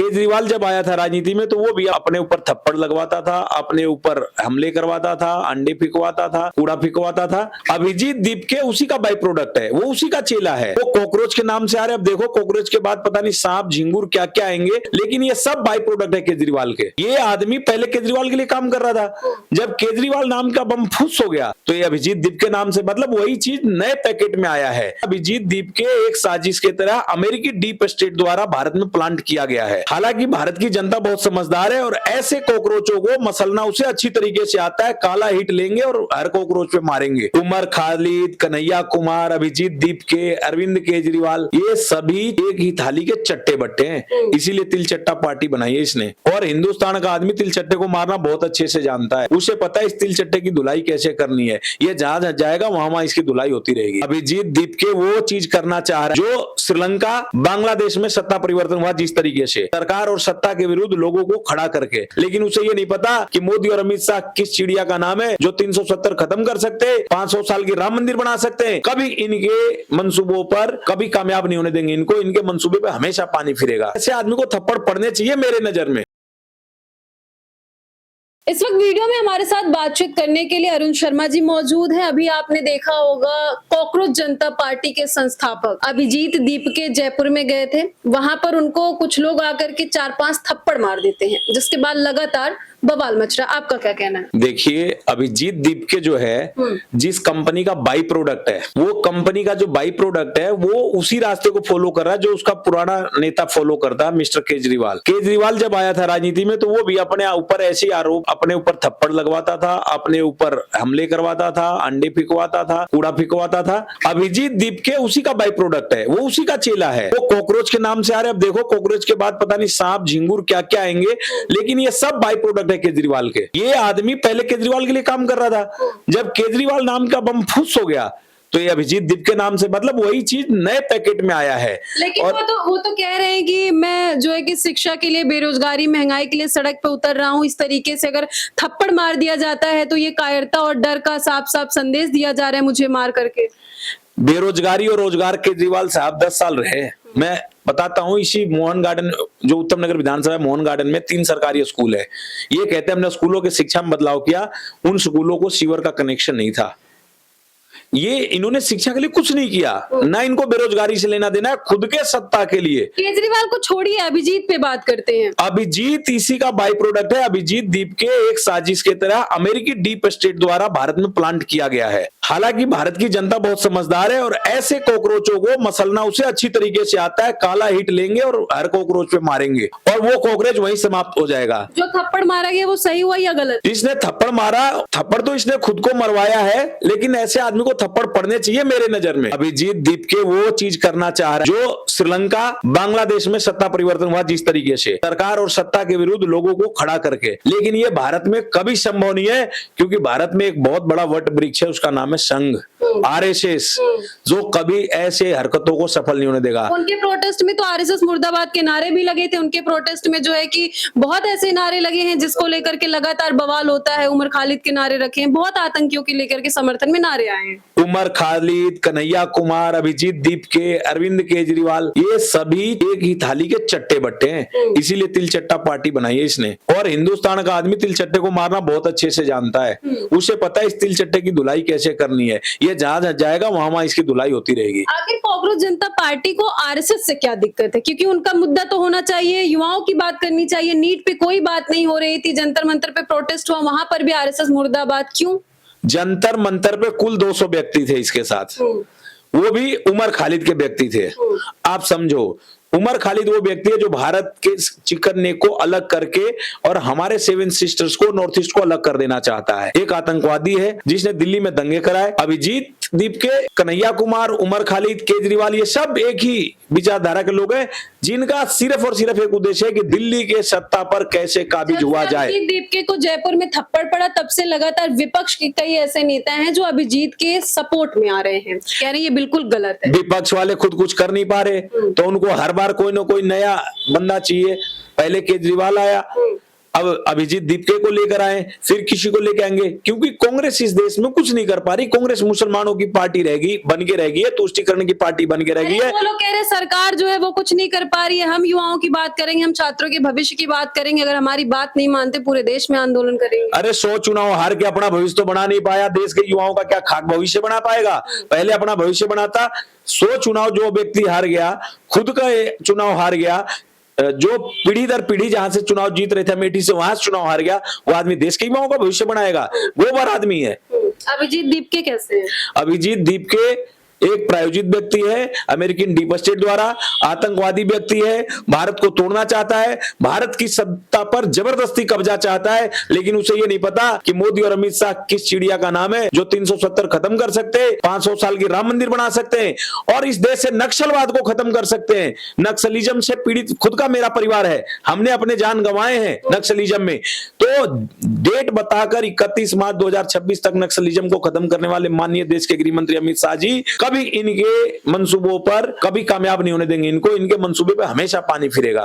केजरीवाल जब आया था राजनीति में तो वो भी अपने ऊपर थप्पड़ लगवाता था, अपने ऊपर हमले करवाता था, अंडे फिकवाता था, कूड़ा फिकवाता था। अभिजीत दीपके उसी का बाई प्रोडक्ट है, वो उसी का चेला है। वो कॉकरोच के नाम से आ रहे, अब देखो कॉकरोच के बाद पता नहीं सांप झिंगुर क्या क्या आएंगे, लेकिन ये सब बाई प्रोडक्ट है केजरीवाल के। ये आदमी पहले केजरीवाल के लिए काम कर रहा था, जब केजरीवाल नाम का बम फुस हो गया तो ये अभिजीत दीपके नाम से, मतलब वही चीज नए पैकेट में आया है। अभिजीत दीपके एक साजिश की तरह अमेरिकी डीप स्टेट द्वारा भारत में प्लांट किया गया है। हालांकि भारत की जनता बहुत समझदार है और ऐसे कॉकरोचों को मसलना उसे अच्छी तरीके से आता है। काला हिट लेंगे और हर कॉकरोच पे मारेंगे। उमर खालिद, कन्हैया कुमार, अभिजीत दीपके, अरविंद केजरीवाल, ये सभी एक ही थाली के चट्टे बट्टे हैं। इसीलिए तिलचट्टा पार्टी बनाई है इसने। और हिंदुस्तान का आदमी तिलचट्टे को मारना बहुत अच्छे से जानता है। उसे पता है इस तिलचट्टे की धुलाई कैसे करनी है। ये जहां जाएगा वहां इसकी धुलाई होती रहेगी। अभिजीत दीपके वो चीज करना चाह रहा है जो श्रीलंका बांग्लादेश में सत्ता परिवर्तन हुआ, जिस तरीके से सरकार और सत्ता के विरुद्ध लोगों को खड़ा करके। लेकिन उसे ये नहीं पता कि मोदी और अमित शाह किस चिड़िया का नाम है जो 370 खत्म कर सकते हैं, 500 साल की राम मंदिर बना सकते हैं। कभी इनके मंसूबों पर कभी कामयाब नहीं होने देंगे इनको। इनके मंसूबे पे हमेशा पानी फिरेगा। ऐसे आदमी को थप्पड़ पड़ने चाहिए मेरे नजर में। इस वक्त वीडियो में हमारे साथ बातचीत करने के लिए अरुण शर्मा जी मौजूद हैं। अभी आपने देखा होगा कॉकरोच जनता पार्टी के संस्थापक अभिजीत दीपके जयपुर में गए थे। वहां पर उनको कुछ लोग आकर के 4-5 थप्पड़ मार देते हैं, जिसके बाद लगातार बवाल मच रहा। आपका क्या कहना है? देखिए, अभिजीत दीपके जो है जिस कंपनी का बाई प्रोडक्ट है, वो कंपनी का जो बाई प्रोडक्ट है वो उसी रास्ते को फॉलो कर रहा है जो उसका पुराना नेता फॉलो करता है, मिस्टर केजरीवाल। केजरीवाल जब आया था राजनीति में तो वो भी अपने ऊपर ऐसे आरोप, अपने ऊपर थप्पड़ लगवाता था, अपने ऊपर हमले करवाता था, अंडे फिकवाता था, कूड़ा फिकवाता था। अभिजीत दीपके उसी का बाई प्रोडक्ट है, वो उसी का चेला है। वो कॉकरोच के नाम से आ रहे, अब देखो कॉकरोच के बाद पता नहीं सांप झिंगुर क्या क्या आएंगे, लेकिन ये सब बाई प्रोडक्ट है केजरीवाल के। ये आदमी पहले केजरीवाल के लिए काम कर रहा था, जब केजरीवाल नाम का बम फुस हो गया तो ये अभिजीत दीपके नाम से, मतलब वही चीज नए पैकेट में आया है। लेकिन और वो तो कह रहे हैं कि मैं जो है कि शिक्षा के लिए, बेरोजगारी, महंगाई के लिए सड़क पे उतर रहा हूं। इस तरीके से अगर थप्पड़ मार दिया जाता है तो ये कायरता और डर का साफ साफ संदेश दिया जा रहा है मुझे मार करके। बेरोजगारी और रोजगार केजरीवाल साहब 10 साल रहे। मैं बताता हूँ, इसी मोहन गार्डन, जो उत्तम नगर विधानसभा मोहन गार्डन में 3 सरकारी स्कूल है। ये कहते हैं हमने स्कूलों की शिक्षा में बदलाव किया, उन स्कूलों को सीवर का कनेक्शन नहीं था। ये इन्होंने शिक्षा के लिए कुछ नहीं किया, ना इनको बेरोजगारी से लेना देना है, खुद के सत्ता के लिए। केजरीवाल को छोड़िए, अभिजीत पे बात करते हैं। अभिजीत इसी का बाई प्रोडक्ट है। अभिजीत दीपके एक साजिश की तरह अमेरिकी डीप स्टेट द्वारा भारत में प्लांट किया गया है। हालांकि भारत की जनता बहुत समझदार है और ऐसे कॉकरोचों को मसलना उसे अच्छी तरीके से आता है। काला हिट लेंगे और हर कॉकरोच पे मारेंगे और वो कॉकरोच वहीं समाप्त हो जाएगा। जो थप्पड़ मारा गया वो सही हुआ या गलत? इसने थप्पड़ मारा, थप्पड़ तो इसने खुद को मरवाया है, लेकिन ऐसे आदमी को थप्पड़ पड़ने चाहिए मेरे नजर में। अभिजीत दीपके वो चीज करना चाह रहा है जो श्रीलंका बांग्लादेश में सत्ता परिवर्तन हुआ, जिस तरीके से सरकार और सत्ता के विरुद्ध लोगों को खड़ा करके। लेकिन ये भारत में कभी संभव नहीं है, क्योंकि भारत में एक बहुत बड़ा वट वृक्ष है, उसका नाम है संघ, आरएसएस, जो कभी ऐसे हरकतों को सफल नहीं होने देगा। उनके प्रोटेस्ट में तो आरएसएस मुर्दाबाद के नारे भी लगे थे। उनके प्रोटेस्ट में जो है कि बहुत ऐसे नारे लगे हैं जिसको लेकर के लगातार बवाल होता है। उमर खालिद के नारे रखे हैं, बहुत आतंकियों के लेकर के समर्थन में नारे आए हैं। उमर खालिद, कन्हैया कुमार, अभिजीत दीपके, अरविंद केजरीवाल, ये सभी एक ही थाली के चट्टे बट्टे हैं। इसीलिए तिलचट्टा पार्टी बनाई है इसने। और हिंदुस्तान का आदमी तिलचट्टे को मारना बहुत अच्छे से जानता है। उसे पता है इस तिलचट्टे की धुलाई कैसे करनी है। ये जहां जाएगा वहां इसकी धुलाई होती रहेगी। आखिर कॉकरोच जनता पार्टी को आरएसएस से क्या दिक्कत है? क्योंकि उनका मुद्दा तो होना चाहिए, युवाओं की बात करनी चाहिए। नीट पे कोई बात नहीं हो रही थी, जंतर मंतर पे प्रोटेस्ट हुआ, वहां पर भी आरएसएस मुर्दाबाद क्यों? जंतर मंतर पे कुल 200 व्यक्ति थे इसके साथ, वो भी उमर खालिद के व्यक्ति थे। आप समझो, उमर खालिद वो व्यक्ति है जो भारत के चिकन नेक को अलग करके और हमारे 7 सिस्टर्स को, नॉर्थ ईस्ट को अलग कर देना चाहता है। एक आतंकवादी है जिसने दिल्ली में दंगे कराए। अभिजीत दीपके, कन्हैया कुमार, उमर खालिद, केजरीवाल, ये सब एक ही विचारधारा के लोग हैं, जिनका सिर्फ और सिर्फ एक उद्देश्य है कि दिल्ली के सत्ता पर कैसे काबिज हुआ जाए। अभिजीत दीपके को जयपुर में थप्पड़ पड़ा, तब से लगातार विपक्ष के कई ऐसे नेता हैं जो अभिजीत के सपोर्ट में आ रहे हैं, कह रहे हैं ये बिल्कुल गलत है। विपक्ष वाले खुद कुछ कर नहीं पा रहे तो उनको हर बार कोई ना कोई नया बंदा चाहिए। पहले केजरीवाल आया, अब अभिजीत दीपके को लेकर आए, फिर किसी को लेकर आएंगे, क्योंकि कांग्रेस इस देश में कुछ नहीं कर पा रही। कांग्रेस मुसलमानों की पार्टी रहेगी, बन के रहेगी है, तुष्टीकरण की पार्टी बन के रहेगी है। वो लोग कह रहे सरकार जो है वो कुछ नहीं कर पा रही है, हम युवाओं की बात करेंगे, हम छात्रों के भविष्य की बात करेंगे, अगर हमारी बात नहीं मानते पूरे देश में आंदोलन करेंगे। अरे 100 चुनाव हार के अपना भविष्य तो बना नहीं पाया, देश के युवाओं का क्या खाक भविष्य बना पाएगा? पहले अपना भविष्य बनाता। 100 चुनाव जो व्यक्ति हार गया, खुद का चुनाव हार गया, जो पीढ़ी दर पीढ़ी जहां से चुनाव जीत रहे थे, अमेठी से वहां से चुनाव हार गया, वो आदमी देश के युवाओं का भविष्य बनाएगा? गोबर आदमी है। अभिजीत दीपके कैसे है? अभिजीत दीपके एक प्रायोजित व्यक्ति है, अमेरिकन डीप स्टेट द्वारा आतंकवादी व्यक्ति है, भारत को तोड़ना चाहता है, भारत की सत्ता पर जबरदस्ती कब्जा चाहता है, लेकिन उसे ये नहीं पता कि मोदी और अमित शाह किस चिड़िया का नाम है जो 370 खत्म कर सकते हैं, 500 साल की राम मंदिर बना सकते हैं और इस देश से नक्सलवाद को खत्म कर सकते हैं। नक्सलिज्म से पीड़ित खुद का मेरा परिवार है, हमने अपने जान गंवाए हैं नक्सलिज्म में। तो डेट बताकर 31 मार्च 2026 तक नक्सलिज्म को खत्म करने वाले माननीय देश के गृह मंत्री अमित शाह जी कभी इनके मंसूबों पर कभी कामयाब नहीं होने देंगे। इनको इनके मंसूबे पे हमेशा पानी फिरेगा।